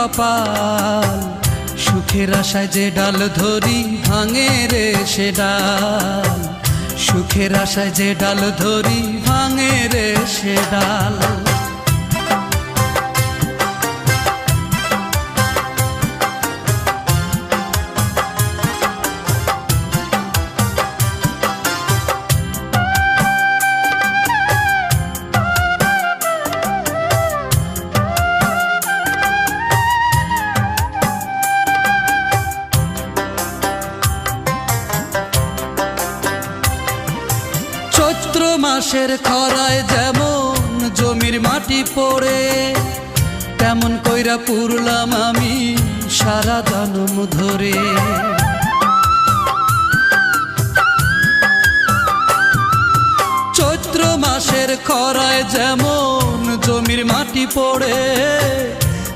কপাল, সুখের আশায় যে ডাল ধরি ভাঙে রে সে ডাল, সুখের আশায় যে ডাল ধরি ভাঙে রে সে ডাল। চৈত্র মাসের খরায় যেমন জমির মাটি পড়ে, তেমন কইরা পুরলাম আমি সারা জনম ধরে। চৈত্র মাসের খরায় যেমন জমির মাটি পড়ে,